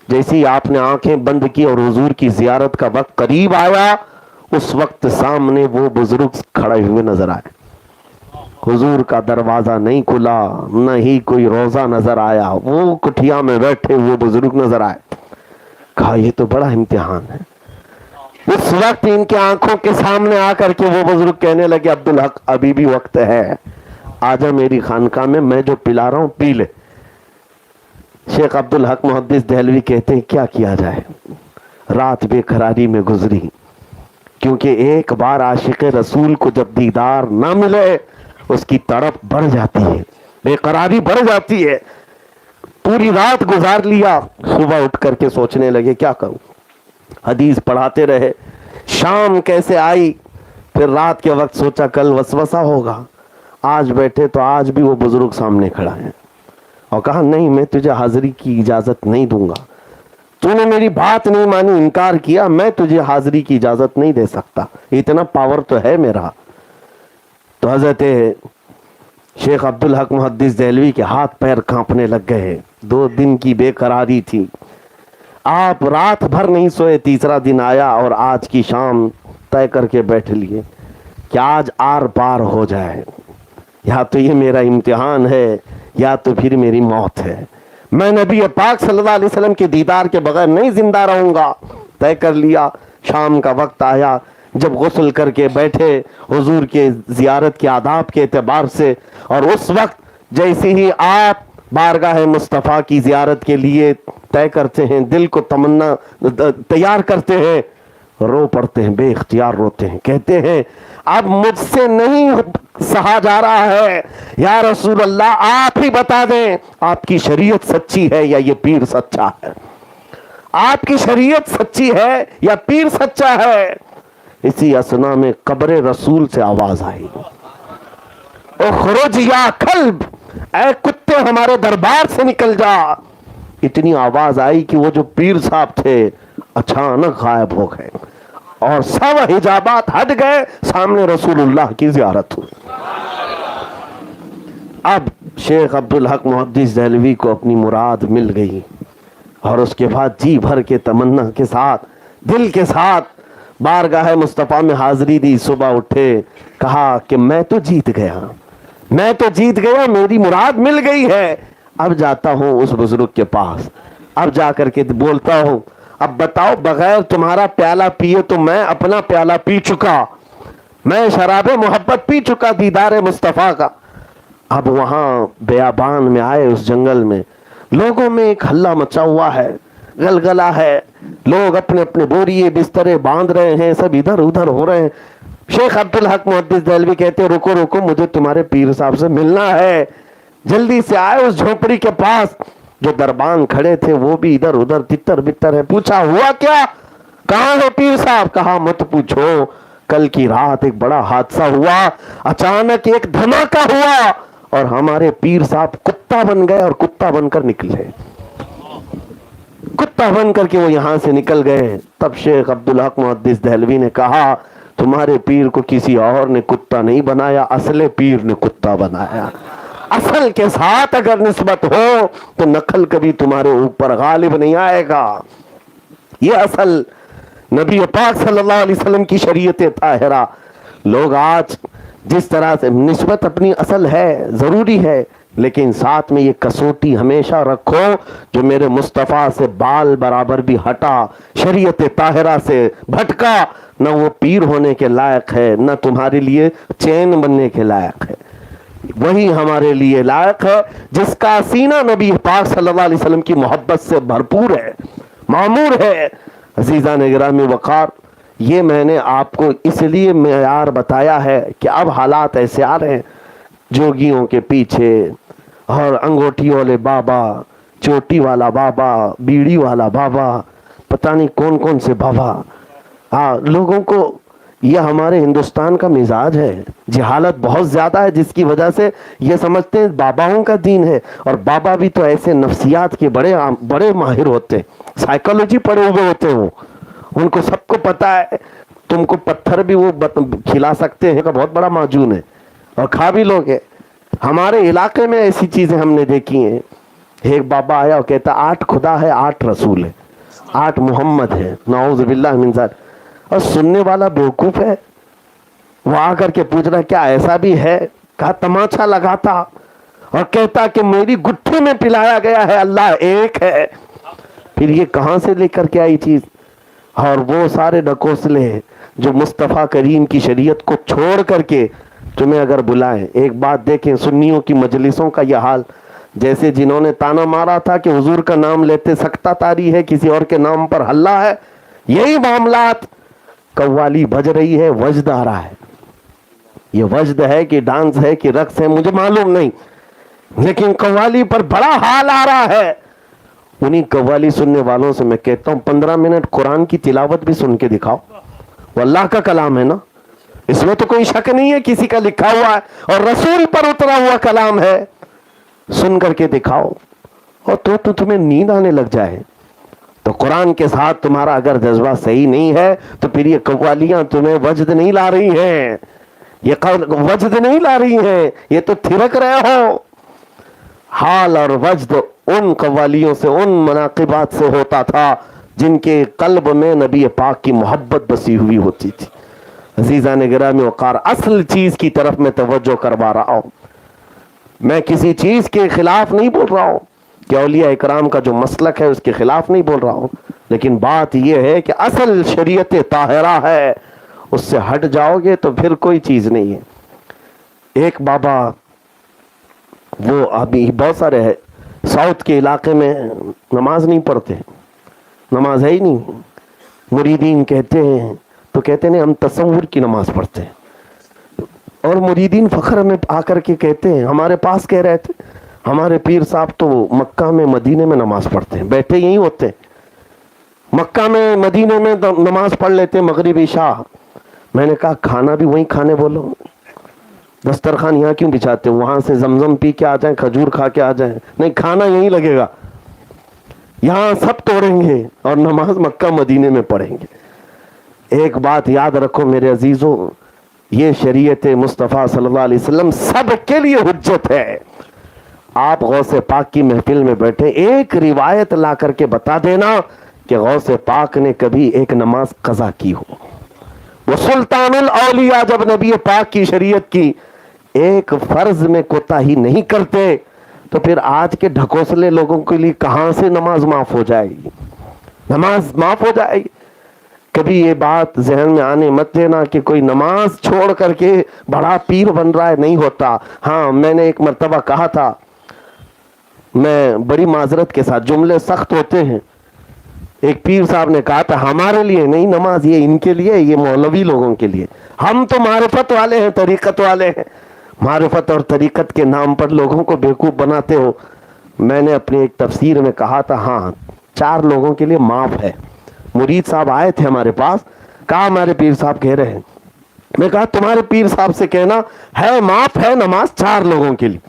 جیسی آپ نے آنکھیں بند کی اور حضور کی زیارت کا وقت قریب آیا، اس وقت سامنے وہ بزرگ کھڑے ہوئے نظر آئے. حضور کا دروازہ نہیں کھلا، نہ ہی کوئی روزہ نظر آیا، وہ کٹھیا میں بیٹھے وہ بزرگ نظر آئے. کہا یہ تو بڑا امتحان ہے. اس وقت ان کے آنکھوں کے سامنے آ کر کے وہ بزرگ کہنے لگے عبدالحق ابھی بھی وقت ہے، آجا میری خانقاہ میں جو پلا رہا ہوں پی لے. شیخ عبدالحق محدث دہلوی کہتے ہیں کیا کیا جائے، رات بے قراری میں گزری، کیونکہ ایک بار عاشق رسول کو جب دیدار نہ ملے اس کی تڑپ بڑھ جاتی ہے، بے قراری بڑھ جاتی ہے. پوری رات گزار لیا. صبح اٹھ کر کے سوچنے لگے کیا کروں. حدیث پڑھاتے رہے. شام کیسے آئی، پھر رات کے وقت سوچا کل وسوسہ ہوگا. آج بیٹھے تو آج بھی وہ بزرگ سامنے کھڑا ہے اور کہا نہیں میں تجھے حاضری کی اجازت نہیں دوں گا، تو نے میری بات نہیں مانی، انکار کیا، میں تجھے حاضری کی اجازت نہیں دے سکتا، اتنا پاور تو ہے میرا. تو حضرت شیخ عبدالحق محدث دہلوی کے ہاتھ پیر کانپنے لگ گئے. 2 دن کی بے قراری تھی. آپ رات بھر نہیں سوئے. تیسرا دن آیا اور آج کی شام طے کر کے بیٹھ لیے کہ آج آر پار ہو جائے، یا تو یہ میرا امتحان ہے یا تو پھر میری موت ہے. میں نبی پاک صلی اللہ علیہ وسلم کے دیدار کے بغیر نہیں زندہ رہوں گا. طے کر لیا. شام کا وقت آیا. جب غسل کر کے بیٹھے حضور کے زیارت کے آداب کے اعتبار سے، اور اس وقت جیسے ہی آپ بارگاہ مصطفیٰ کی زیارت کے لیے طے کرتے ہیں، دل کو تمنا تیار کرتے ہیں، رو پڑتے ہیں، بے اختیار روتے ہیں. کہتے ہیں اب مجھ سے نہیں سہا جا رہا ہے، یا رسول اللہ آپ ہی بتا دیں آپ کی شریعت سچی ہے یا یہ پیر سچا ہے، آپ کی شریعت سچی ہے یا پیر سچا ہے. اسی اسنا میں قبر رسول سے آواز آئی، اخرج یا کلب، اے کتے ہمارے دربار سے نکل جا. اتنی آواز آئی کہ وہ جو پیر صاحب تھے اچانک غائب ہو گئے اور سب حجابات ہٹ گئے. سامنے رسول اللہ کی زیارت ہوئی. اب شیخ عبدالحق محدث دہلوی کو اپنی مراد مل گئی، اور اس کے بعد جی بھر کے تمنا کے ساتھ، دل کے ساتھ بارگاہ مصطفیٰ میں حاضری دی. صبح اٹھے، کہا کہ میں تو جیت گیا، میں تو جیت گیا، میری مراد مل گئی ہے. اب جاتا ہوں اس بزرگ کے پاس، اب جا کر کے بولتا ہوں اب بتاؤ بغیر تمہارا پیالہ پیے تو میں اپنا پیالہ پی چکا، میں شراب محبت پی چکا دیدار مصطفیٰ کا. اب وہاں بیابان میں آئے، اس جنگل میں لوگوں میں ایک ہلہ مچا ہوا ہے، گلگلہ ہے، لوگ اپنے اپنے بوریے بسترے باندھ رہے ہیں، سب ادھر ادھر ہو رہے ہیں. شیخ عبدالحق محدث دہلوی کہتے رکو رکو، مجھے تمہارے پیر صاحب سے ملنا ہے. جلدی سے آئے اس جھونپڑی کے پاس. جو دربان کھڑے تھے وہ بھی ادھر ادھر تتر بتر ہے. پوچھا ہوا کیا، کہاں ہے پیر صاحب؟ کہا مت پوچھو، کل کی رات ایک بڑا حادثہ ہوا، اچانک ایک دھماکہ ہوا اور ہمارے پیر صاحب کتا بن گئے اور کتا بن کر نکلے، کتا بن کر کے وہ یہاں سے نکل گئے. تب شیخ عبدالحق محدث دہلوی نے کہا تمہارے پیر کو کسی اور نے کتا نہیں بنایا، اصل پیر نے کتا بنایا. اصل کے ساتھ اگر نسبت ہو تو نقل کبھی تمہارے اوپر غالب نہیں آئے گا. یہ اصل نبی پاک صلی اللہ علیہ وسلم کی شریعت طاہرہ. لوگ آج جس طرح سے نسبت اپنی اصل ہے ضروری ہے، لیکن ساتھ میں یہ کسوٹی ہمیشہ رکھو جو میرے مصطفیٰ سے بال برابر بھی ہٹا، شریعت طاہرہ سے بھٹکا، نہ وہ پیر ہونے کے لائق ہے، نہ تمہارے لیے چین بننے کے لائق ہے. وہی ہمارے لیے لائق ہے جس کا سینہ نبی پاک صلی اللہ علیہ وسلم کی محبت سے بھرپور ہے، معمور ہے. عزیزان گرامی وقار، یہ میں نے آپ کو اس لیے معیار بتایا ہے کہ اب حالات ایسے آ رہے ہیں، جوگیوں کے پیچھے اور انگوٹھی والے بابا چوٹی والا بابا, بیڑی والا بابا, پتہ نہیں کون کون سے بابا. ہاں, لوگوں کو یہ ہمارے ہندوستان کا مزاج ہے. جہالت بہت زیادہ ہے جس کی وجہ سے یہ سمجھتے ہیں باباؤں کا دین ہے. اور بابا بھی تو ایسے نفسیات کے بڑے ماہر ہوتے ہیں, سائیکالوجی پڑھے ہوئے ہوتے ہیں. ان کو سب کو پتہ ہے. تم کو پتھر بھی وہ کھلا سکتے ہیں, کا بہت بڑا معجون ہے, اور کھا بھی لوگ. ہمارے علاقے میں ایسی چیزیں ہم نے دیکھی ہیں. ایک بابا آیا اور کہتا 8 خدا ہے, 8 رسول ہے, 8 محمد ہے, نعوذ باللہ من ذالک. اور سننے والا بیوقوف ہے, وہ آ کر کے پوچھ رہا کیا ایسا بھی ہے؟ کہا تماچا لگاتا اور کہتا کہ میری گٹھی میں پلایا گیا ہے اللہ ایک ہے. پھر یہ کہاں سے لے کر کے آئی چیز؟ اور وہ سارے ڈکوسلے جو مصطفیٰ کریم کی شریعت کو چھوڑ کر کے تمہیں اگر بلائیں. ایک بات دیکھیں, سنیوں کی مجلسوں کا یہ حال, جیسے جنہوں نے تانا مارا تھا کہ حضور کا نام لیتے سکتہ تاری ہے, کسی اور کے نام پر ہلہ ہے, یہی معاملات. قوالی بج رہی ہے, وجد آ رہا ہے. یہ وجد ہے کہ ڈانس ہے کہ رقص ہے مجھے معلوم نہیں, لیکن قوالی پر بڑا حال آ رہا ہے. انہیں قوالی سننے والوں سے میں کہتا ہوں 15 منٹ قرآن کی تلاوت بھی سن کے دکھاؤ. وہ اللہ کا کلام ہے نا, اس میں تو کوئی شک نہیں ہے کسی کا لکھا ہوا ہے, اور رسول پر اترا ہوا کلام ہے. سن کر کے دکھاؤ, اور تو تمہیں نیند آنے لگ جائے. تو قرآن کے ساتھ تمہارا اگر جذبہ صحیح نہیں ہے تو پھر یہ قوالیاں تمہیں وجد نہیں لا رہی ہیں, یہ وجد نہیں لا رہی ہیں, یہ تو تھرک رہے ہو. حال اور وجد ان قوالیوں سے, ان مناقبات سے ہوتا تھا جن کے قلب میں نبی پاک کی محبت بسی ہوئی ہوتی تھی. عزیزان گرامی وقار, اصل چیز کی طرف میں توجہ کروا رہا ہوں. میں کسی چیز کے خلاف نہیں بول رہا ہوں, کہ اولیاء اکرام کا جو مسلک ہے اس کے خلاف نہیں بول رہا ہوں, لیکن بات یہ ہے کہ اصل شریعت طاہرہ ہے, اس سے ہٹ جاؤ گے تو پھر کوئی چیز نہیں ہے. ایک بابا, وہ ابھی بہت سارے ہے ساؤتھ کے علاقے میں نماز نہیں پڑھتے, نماز ہے ہی نہیں. مریدین کہتے ہیں تو کہتے ہیں ہم تصور کی نماز پڑھتے ہیں, اور مریدین فخر میں آ کر کے کہتے ہیں, ہمارے پاس کہہ رہے تھے ہمارے پیر صاحب تو مکہ میں مدینے میں نماز پڑھتے ہیں, بیٹھے یہی ہوتے ہیں, مکہ میں مدینے میں نماز پڑھ لیتے ہیں مغرب عشاء. میں نے کہا کھانا بھی وہیں کھانے بولو, دسترخوان یہاں کیوں بچھاتے ہو؟ وہاں سے زمزم پی کے آ جائیں, کھجور کھا کے آ جائیں. نہیں, کھانا یہیں لگے گا, یہاں سب توڑیں گے اور نماز مکہ مدینے میں پڑھیں گے. ایک بات یاد رکھو میرے عزیزوں, یہ شریعت مصطفیٰ صلی اللہ علیہ وسلم سب کے لیے حجت ہے. آپ غوث پاک کی محفل میں بیٹھے, ایک روایت لا کر کے بتا دینا کہ غوث پاک نے کبھی ایک نماز قضا کی ہو. وہ سلطان الاولیاء جب نبی پاک کی شریعت کی ایک فرض میں کوتاہی نہیں کرتے, تو پھر آج کے ڈھکوسلے لوگوں کے لیے کہاں سے نماز معاف ہو جائے گی؟ نماز معاف ہو جائے گی. کبھی یہ بات ذہن میں آنے مت دینا کہ کوئی نماز چھوڑ کر کے بڑا پیر بن رہا ہے, نہیں ہوتا. ہاں, میں نے ایک مرتبہ کہا تھا, میں بڑی معذرت کے ساتھ, جملے سخت ہوتے ہیں, ایک پیر صاحب نے کہا تھا ہمارے لیے نہیں نماز, یہ ان کے لیے, یہ مولوی لوگوں کے لیے. ہم تو معرفت والے ہیں, طریقت والے ہیں. معرفت اور طریقت کے نام پر لوگوں کو بیوقوف بناتے ہو. میں نے اپنی ایک تفسیر میں کہا تھا ہاں 4 لوگوں کے لیے معاف ہے. مرید صاحب آئے تھے ہمارے پاس, کہا ہمارے پیر صاحب کہہ رہے ہیں. میں کہا تمہارے پیر صاحب سے کہنا ہے معاف ہے نماز 4 لوگوں کے لیے.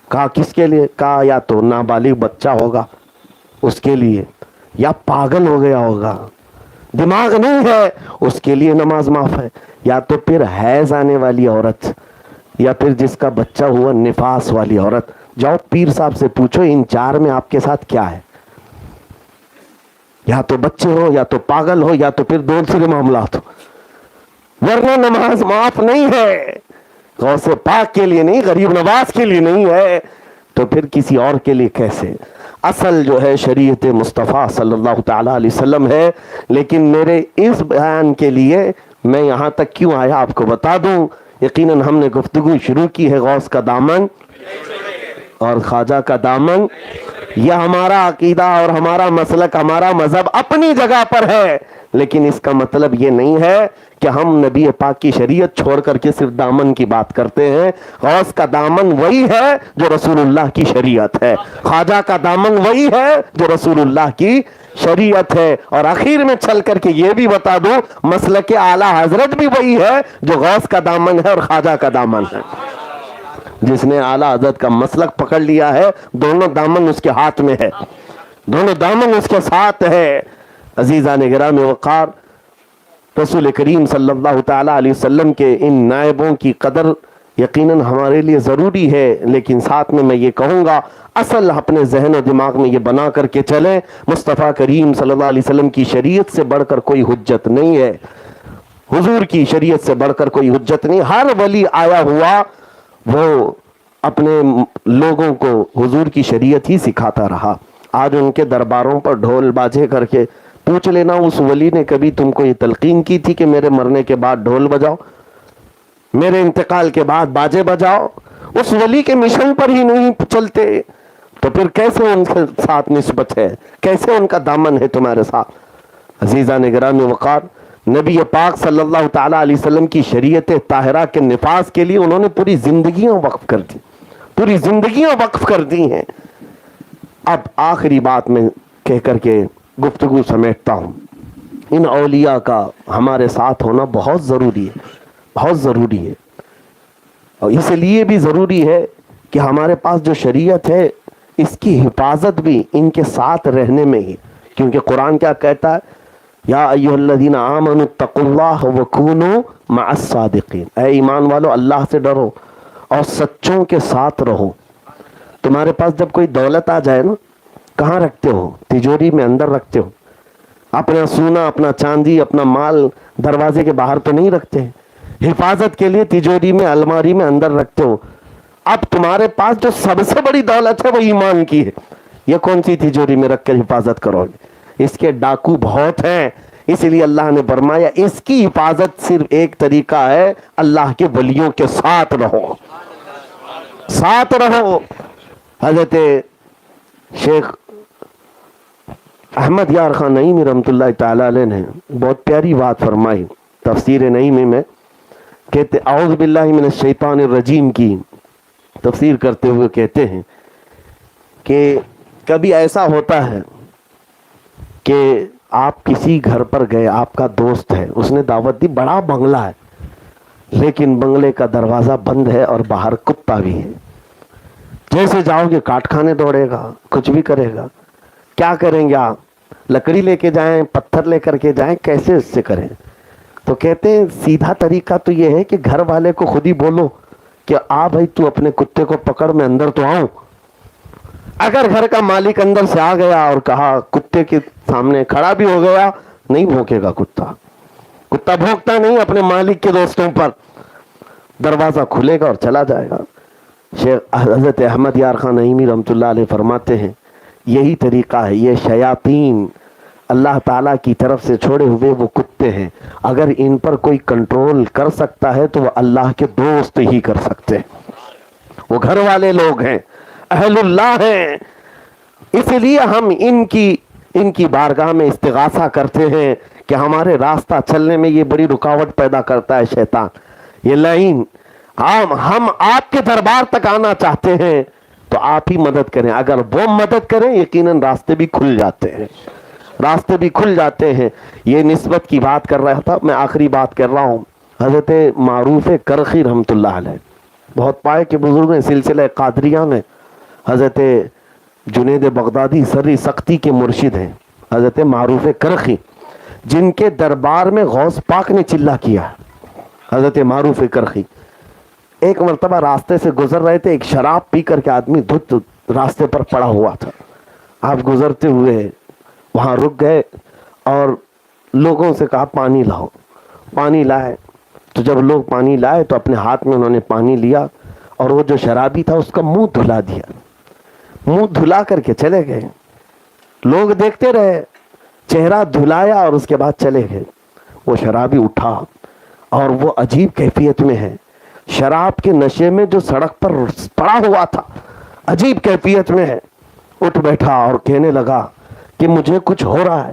کہا کس کے لیے؟ کہا یا تو نابالغ بچہ ہوگا اس کے لیے, یا پاگل ہو گیا ہوگا, دماغ نہیں ہے اس کے لیے نماز معاف ہے, یا تو پھر حیض آنے والی عورت, یا پھر جس کا بچہ ہوا نفاس والی عورت. جاؤ پیر صاحب سے پوچھو ان 4 میں آپ کے ساتھ کیا ہے, یا تو بچے ہو, یا تو پاگل ہو, یا تو پھر دوسرے معاملات ہو, ورنہ نماز معاف نہیں ہے. غوث پاک کے لیے نہیں, غریب نواز کے لیے نہیں ہے, تو پھر کسی اور کے لیے کیسے؟ اصل جو ہے شریعت مصطفیٰ صلی اللہ تعالیٰ علیہ وسلم ہے. لیکن میرے اس بیان کے لیے میں یہاں تک کیوں آیا آپ کو بتا دوں. یقیناً ہم نے گفتگو شروع کی ہے غوث کا دامن اور خواجہ کا دامن. یہ ہمارا عقیدہ اور ہمارا مسلک, ہمارا مذہب اپنی جگہ پر ہے, لیکن اس کا مطلب یہ نہیں ہے کہ ہم نبی پاک کی شریعت چھوڑ کر کے صرف دامن کی بات کرتے ہیں. غوث کا دامن وہی ہے جو رسول اللہ کی شریعت ہے, خواجہ کا دامن وہی ہے جو رسول اللہ کی شریعت ہے. اور آخر میں چل کر کے یہ بھی بتا دوں, مسلک اعلیٰ حضرت بھی وہی ہے جو غوث کا دامن ہے اور خواجہ کا دامن ہے. جس نے اعلیٰ حضرت کا مسلک پکڑ لیا ہے, دونوں دامن اس کے ہاتھ میں ہے, دونوں دامن اس کے ساتھ ہے. عزیزان گرامی وقار, رسول کریم صلی اللہ تعالیٰ علیہ وسلم کے ان نائبوں کی قدر یقیناً ہمارے لیے ضروری ہے, لیکن ساتھ میں یہ کہوں گا اصل اپنے ذہن و دماغ میں یہ بنا کر کے چلیں, مصطفیٰ کریم صلی اللہ علیہ وسلم کی شریعت سے بڑھ کر کوئی حجت نہیں ہے, حضور کی شریعت سے بڑھ کر کوئی حجت نہیں. ہر ولی آیا ہوا وہ اپنے لوگوں کو حضور کی شریعت ہی سکھاتا رہا. آج ان کے درباروں پر ڈھول باجے کر کے پوچھ لینا اس ولی نے کبھی تم کو یہ تلقین کی تھی کہ میرے مرنے کے بعد ڈھول بجاؤ, میرے انتقال کے بعد باجے بجاؤ؟ اس ولی کے مشن پر ہی نہیں چلتے تو پھر کیسے ان کے ساتھ نسبت ہے, کیسے ان کا دامن ہے تمہارے ساتھ؟ عزیزان گرامی وقار, نبی پاک صلی اللہ تعالیٰ علیہ وسلم کی شریعت طاہرہ کے نفاذ کے لیے انہوں نے پوری زندگیاں وقف کر دی, پوری زندگیاں وقف کر دی ہیں. اب آخری بات میں کہہ کر کے گفتگو سمیٹتا ہوں, ان اولیاء کا ہمارے ساتھ ہونا بہت ضروری ہے, بہت ضروری ہے. اور اس لیے بھی ضروری ہے کہ ہمارے پاس جو شریعت ہے اس کی حفاظت بھی ان کے ساتھ رہنے میں ہی, کیونکہ قرآن کیا کہتا ہے, یا ایھا الذین آمنوا اتقوا اللہ وکونوا مع الصادقین, اے ایمان والو اللہ سے ڈرو اور سچوں کے ساتھ رہو. تمہارے پاس جب کوئی دولت آ جائے نا, کہاں رکھتے ہو؟ تجوری میں اندر رکھتے ہو. اپنا سونا, اپنا چاندی, اپنا مال دروازے کے باہر تو نہیں رکھتے, حفاظت کے لیے تجوری میں, الماری میں اندر رکھتے ہو. اب تمہارے پاس جو سب سے بڑی دولت ہے وہ ایمان کی ہے, یہ کون سی تجوری میں رکھ کر حفاظت کرو گے؟ اس کے ڈاکو بہت ہیں, اس لیے اللہ نے فرمایا اس کی حفاظت صرف ایک طریقہ ہے, اللہ کے ولیوں کے ساتھ رہو, ساتھ رہو. حضرت شیخ احمد یار خان نعیمی رحمۃ اللہ تعالیٰ علیہ نے بہت پیاری بات فرمائی تفسیر نعیمی میں, کہتے اعوذ باللہ من الشیطان الرجیم کی تفسیر کرتے ہوئے کہتے ہیں کہ کبھی ایسا ہوتا ہے کہ آپ کسی گھر پر گئے, آپ کا دوست ہے, اس نے دعوت دی, بڑا بنگلہ ہے لیکن بنگلے کا دروازہ بند ہے اور باہر کتا بھی ہے. جیسے جاؤ گے کاٹ کھانے دوڑے گا, کچھ بھی کرے گا. کیا کریں گے آپ؟ لکڑی لے کے جائیں, پتھر لے کر کے جائیں, کیسے اس سے کریں؟ تو کہتے ہیں سیدھا طریقہ تو یہ ہے کہ گھر والے کو خود ہی بولو کہ آ بھائی تو اپنے کتے کو پکڑ, میں اندر تو آؤں. اگر گھر کا مالک اندر سے آ گیا اور کہا, کتے کے سامنے کھڑا بھی ہو گیا, نہیں بھونکے گا کتا, کتا بھونکتا نہیں اپنے مالک کے دوستوں پر. دروازہ کھلے گا اور چلا جائے گا. شیخ حضرت احمد یار خان نعیمی رحمۃ اللہ علیہ فرماتے ہیں یہی طریقہ ہے. یہ شیاطین اللہ تعالیٰ کی طرف سے چھوڑے ہوئے وہ کتے ہیں, اگر ان پر کوئی کنٹرول کر سکتا ہے تو وہ اللہ کے دوست ہی کر سکتے ہیں, وہ گھر والے لوگ ہیں, اہل اللہ ہیں. اس لیے ہم ان کی بارگاہ میں استغاثہ کرتے ہیں کہ ہمارے راستہ چلنے میں یہ بڑی رکاوٹ پیدا کرتا ہے شیطان, یہ لعین. ہم آپ کے دربار تک آنا چاہتے ہیں تو آپ ہی مدد کریں, اگر وہ مدد کریں یقیناً راستے بھی کھل جاتے ہیں, راستے بھی کھل جاتے ہیں. یہ نسبت کی بات کر رہا تھا, میں آخری بات کر رہا ہوں. حضرت معروف کرخی رحمۃ اللہ علیہ بہت پائے کے بزرگ ہیں, سلسلہ قادریہ میں حضرت جنید بغدادی سری سختی کے مرشد ہیں, حضرت معروف کرخی, جن کے دربار میں غوث پاک نے چلا کیا. حضرت معروف کرخی ایک مرتبہ راستے سے گزر رہے تھے, ایک شراب پی کر کے آدمی دھت راستے پر پڑا ہوا تھا. آپ گزرتے ہوئے وہاں رک گئے اور لوگوں سے کہا پانی لاؤ. پانی لائے تو جب لوگ پانی لائے تو اپنے ہاتھ میں انہوں نے پانی لیا اور وہ جو شرابی تھا اس کا منہ دھلا دیا, منہ دھلا کر کے چلے گئے. لوگ دیکھتے رہے, چہرہ دھلایا اور اس کے بعد چلے گئے. وہ شرابی اٹھا اور وہ عجیب کیفیت میں ہے, شراب کے نشے میں جو سڑک پر پڑا ہوا تھا, عجیب کیفیت میں ہے. اٹھ بیٹھا اور کہنے لگا کہ مجھے کچھ ہو رہا ہے,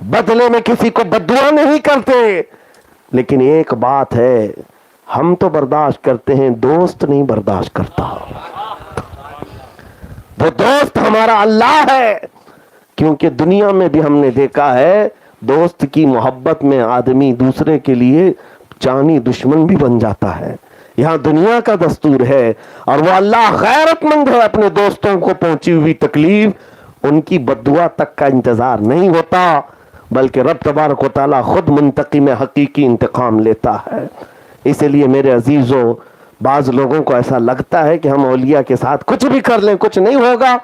بدلے میں کسی کو بددعا نہیں کرتے، لیکن ایک بات ہے، ہم تو برداشت کرتے ہیں، دوست نہیں برداشت کرتا۔ وہ دوست ہمارا اللہ ہے، کیونکہ دنیا میں بھی ہم نے دیکھا ہے دوست کی محبت میں آدمی دوسرے کے لیے جانی دشمن بھی بن جاتا ہے۔ یہاں دنیا کا دستور ہے، اور وہ اللہ غیرت مند ہے، اپنے دوستوں کو پہنچی ہوئی تکلیف ان کی بددعا تک کا انتظار نہیں ہوتا، بلکہ رب تبارک و تعالی خود منتقم حقیقی انتقام لیتا ہے۔ اسی لیے میرے عزیزوں، بعض لوگوں کو ایسا لگتا ہے کہ ہم اولیاء کے ساتھ کچھ بھی کر لیں کچھ نہیں ہوگا۔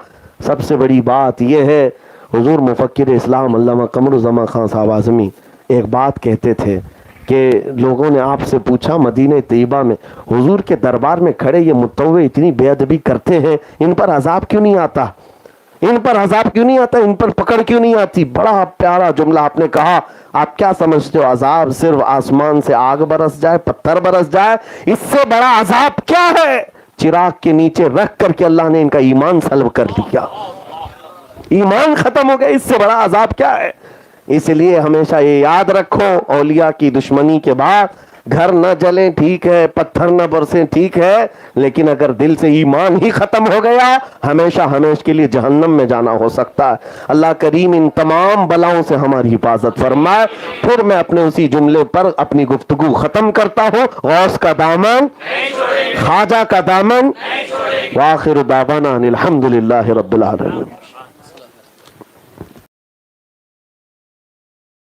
سب سے بڑی بات یہ ہے، حضور مفکر اسلام علامہ قمر الزمان خان صاحب اعظمی ایک بات کہتے تھے کہ لوگوں نے آپ سے پوچھا مدینہ طیبہ میں حضور کے دربار میں کھڑے یہ متطوع اتنی بے ادبی کرتے ہیں، ان پر عذاب کیوں نہیں آتا؟ ان پر عذاب کیوں نہیں آتا؟ ان پر پکڑ کیوں نہیں آتی؟ بڑا پیارا جملہ آپ نے کہا۔ آپ کیا سمجھتے ہو عذاب صرف آسمان سے آگ برس جائے، پتھر برس جائے؟ اس سے بڑا عذاب کیا ہے؟ چراغ کے نیچے رکھ کر کے اللہ نے ان کا ایمان سلب کر لیا، ایمان ختم ہو گیا، اس سے بڑا عذاب کیا ہے؟ اس لیے ہمیشہ یہ یاد رکھو، اولیاء کی دشمنی کے بعد گھر نہ جلیں ٹھیک ہے، پتھر نہ برسیں ٹھیک ہے، لیکن اگر دل سے ایمان ہی ختم ہو گیا ہمیشہ ہمیشہ کے لیے جہنم میں جانا ہو سکتا ہے۔ اللہ کریم ان تمام بلاؤں سے ہماری حفاظت فرمائے۔ پھر میں اپنے اسی جملے پر اپنی گفتگو ختم کرتا ہوں، غوث کا دامن، خواجہ کا دامن، وآخر دعوانا ان الحمدللہ رب العالمین۔